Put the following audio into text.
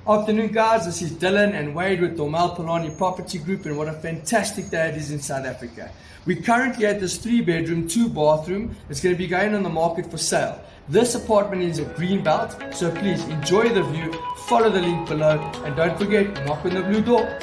Afternoon, guys. This is Dylan and Wade with Dormel Polani Property Group, and what a fantastic day it is in South Africa. We're currently at this 3-bedroom, 2-bathroom. It's going to be going on the market for sale. This apartment is a Greenbelt, so please enjoy the view, follow the link below, and don't forget, knock on the blue door.